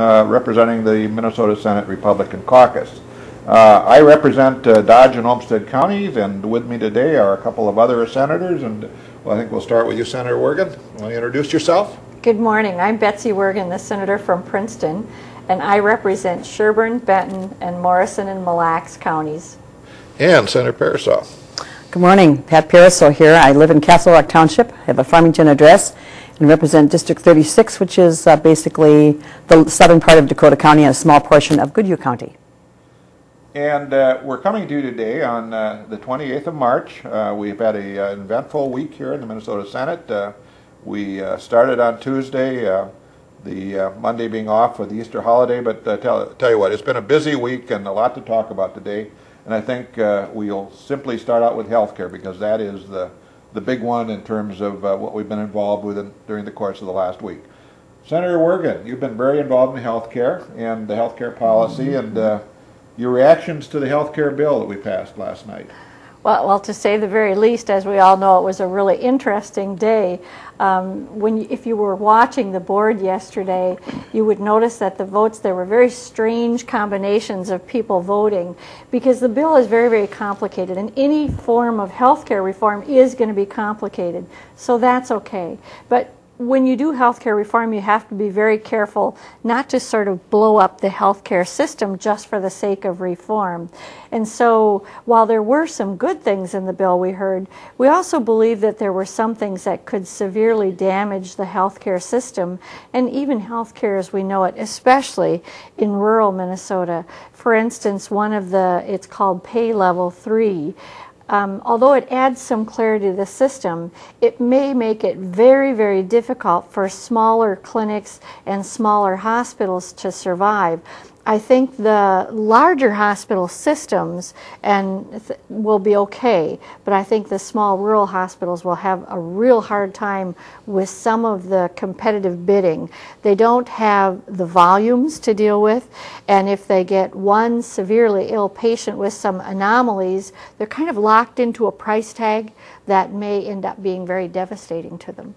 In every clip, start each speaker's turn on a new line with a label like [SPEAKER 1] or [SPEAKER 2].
[SPEAKER 1] Representing the Minnesota Senate Republican Caucus. I represent Dodge and Olmsted counties, and with me today are a couple of other senators, and well, I think we'll start with you, Senator Wergin. Want to introduce yourself?
[SPEAKER 2] Good morning. I'm Betsy Wergin, the senator from Princeton, and I represent Sherburne, Benton, and Morrison and Mille Lacs counties.
[SPEAKER 1] And Senator Pariseau.
[SPEAKER 3] Good morning. Pat Pariseau here. I live in Castle Rock Township, have a Farmington address, and represent District 36, which is basically the southern part of Dakota County and a small portion of Goodhue County.
[SPEAKER 1] And we're coming to you today on the 28th of March. We've had an eventful week here in the Minnesota Senate. We started on Tuesday, the Monday being off for the Easter holiday, but tell you what, it's been a busy week and a lot to talk about today. And I think we'll simply start out with health care, because that is the big one in terms of what we've been involved with during the course of the last week. Senator Wergin, you've been very involved in health care and the health care policy, and your reactions to the health care bill that we passed last night.
[SPEAKER 2] Well, to say the very least, as we all know, it was a really interesting day. If you were watching the board yesterday, you would notice that the votes, there were very strange combinations of people voting, because the bill is very, very complicated, and any form of health care reform is going to be complicated, so that's okay. But when you do healthcare reform, you have to be very careful not to sort of blow up the healthcare system just for the sake of reform. And so while there were some good things in the bill we heard, we also believe that there were some things that could severely damage the healthcare system and even healthcare as we know it, especially in rural Minnesota. For instance, it's called Pay Level 3. Although it adds some clarity to the system, it may make it very, very difficult for smaller clinics and smaller hospitals to survive. I think the larger hospital systems will be okay, but I think the small rural hospitals will have a real hard time with some of the competitive bidding. They don't have the volumes to deal with, and if they get one severely ill patient with some anomalies, they're kind of locked into a price tag that may end up being very devastating to them.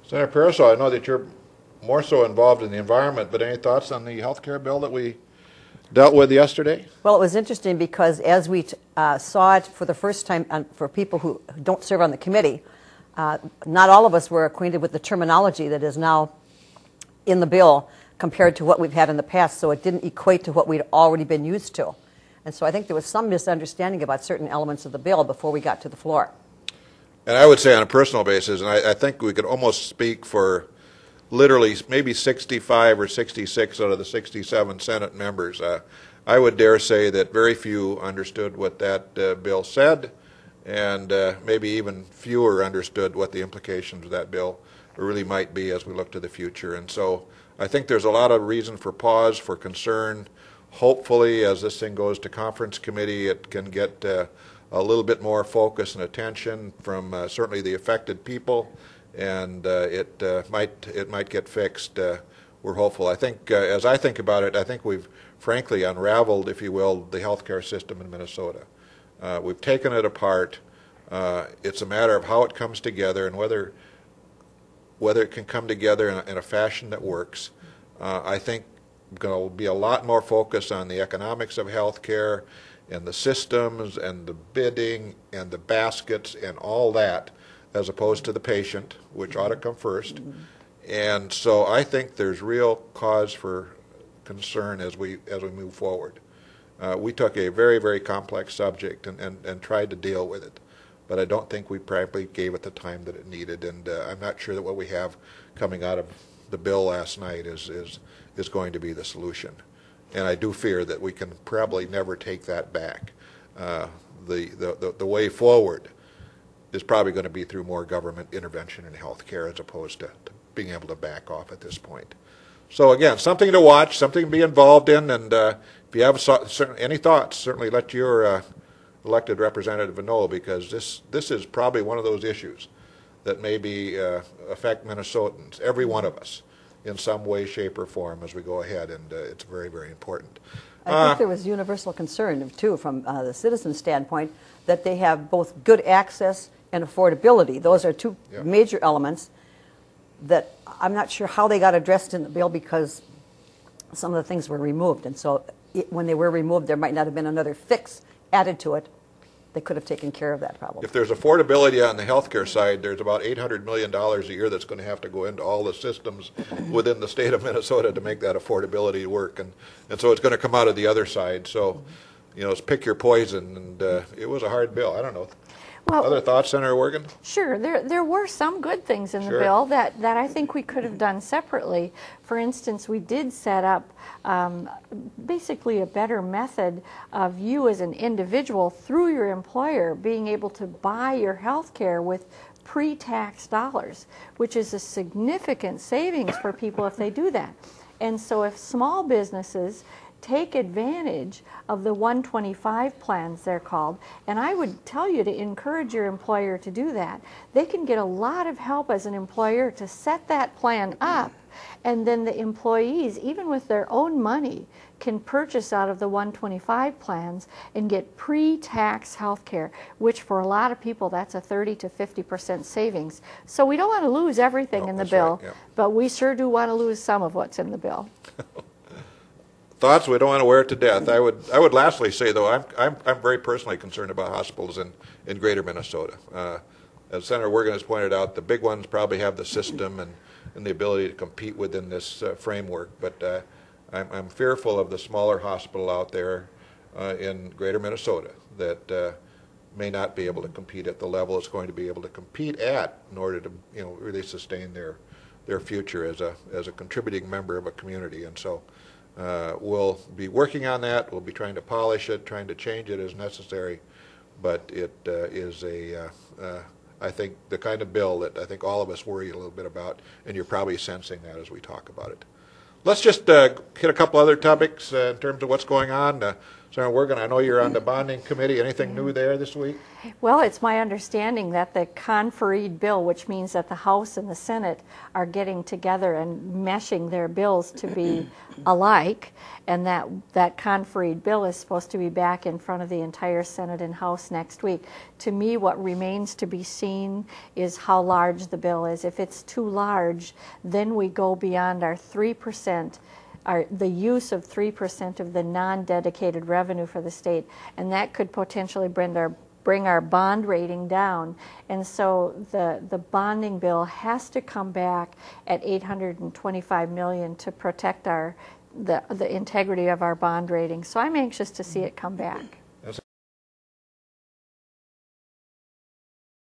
[SPEAKER 1] Senator Pariseau, I know that you're more so involved in the environment, but any thoughts on the health care bill that we dealt with yesterday?
[SPEAKER 3] Well, it was interesting because as we saw it for the first time for people who don't serve on the committee, not all of us were acquainted with the terminology that is now in the bill compared to what we've had in the past, so it didn't equate to what we'd already been used to. And so I think there was some misunderstanding about certain elements of the bill before we got to the floor.
[SPEAKER 1] And I would say on a personal basis, and I think we could almost speak for literally maybe 65 or 66 out of the 67 Senate members. I would dare say that very few understood what that bill said, and maybe even fewer understood what the implications of that bill really might be as we look to the future. And so I think there's a lot of reason for pause, for concern. Hopefully, as this thing goes to conference committee, it can get a little bit more focus and attention from certainly the affected people, and it might get fixed. We're hopeful. I think, as I think about it, I think we've frankly unraveled, if you will, the healthcare system in Minnesota. We've taken it apart. It's a matter of how it comes together and whether it can come together in a fashion that works. I think going to be a lot more focus on the economics of healthcare and the systems and the bidding and the baskets and all that, as opposed to the patient, which ought to come first. And so I think there's real cause for concern as we move forward. We took a very, very complex subject and tried to deal with it, but I don't think we probably gave it the time that it needed, and I'm not sure that what we have coming out of the bill last night is going to be the solution. And I do fear that we can probably never take that back. The way forward is probably going to be through more government intervention in health care as opposed to being able to back off at this point. So again, something to watch, something to be involved in, and if you have any thoughts, certainly let your elected representative know, because this is probably one of those issues that maybe affect Minnesotans, every one of us, in some way, shape, or form as we go ahead, and it's very, very important.
[SPEAKER 3] I think there was universal concern, too, from the citizen standpoint, that they have both good access and affordability. Those are two major elements that I'm not sure how they got addressed in the bill, because some of the things were removed. And so when they were removed, there might not have been another fix added to it. They could have taken care of that problem.
[SPEAKER 1] If there's affordability on the healthcare side, there's about $800 million a year that's going to have to go into all the systems within the state of Minnesota to make that affordability work. And so it's going to come out of the other side. So, you know, it's pick your poison. And it was a hard bill. I don't know.
[SPEAKER 2] Well,
[SPEAKER 1] other thoughts, Senator Wergin?
[SPEAKER 2] Sure. There were some good things in the
[SPEAKER 1] Sure.
[SPEAKER 2] bill that I think we could have done separately. For instance, we did set up basically a better method of you as an individual through your employer being able to buy your health care with pre-tax dollars, which is a significant savings for people if they do that. And so if small businesses take advantage of the 125 plans, they're called, and I would tell you to encourage your employer to do that. They can get a lot of help as an employer to set that plan up, and then the employees, even with their own money, can purchase out of the 125 plans and get pre-tax health care, which for a lot of people that's a 30 to 50% savings. So we don't want to lose everything in the bill,
[SPEAKER 1] right, yeah.
[SPEAKER 2] but we sure do want to lose some of what's in the bill.
[SPEAKER 1] Thoughts? We don't want to wear it to death. I would lastly say, though, I'm very personally concerned about hospitals in greater Minnesota. As Senator Wergin has pointed out, the big ones probably have the system and the ability to compete within this framework, but I'm fearful of the smaller hospital out there in greater Minnesota that may not be able to compete at the level it's going to be able to compete at in order to, you know, really sustain their future as a contributing member of a community. And so we'll be working on that. We'll be trying to polish it, trying to change it as necessary, but it is I think the kind of bill that I think all of us worry a little bit about, and you're probably sensing that as we talk about it. Let's just hit a couple other topics in terms of what's going on. Senator Wergin, I know you're on the bonding committee. Anything new there this week?
[SPEAKER 2] Well, it's my understanding that the confereed bill, which means that the House and the Senate are getting together and meshing their bills to be alike, and that confereed bill is supposed to be back in front of the entire Senate and House next week. To me, what remains to be seen is how large the bill is. If it's too large, then we go beyond our 3%. The use of 3% of the non-dedicated revenue for the state, and that could potentially bring our bond rating down. And so the bonding bill has to come back at $825 million to protect the integrity of our bond rating. So I'm anxious to see it come back.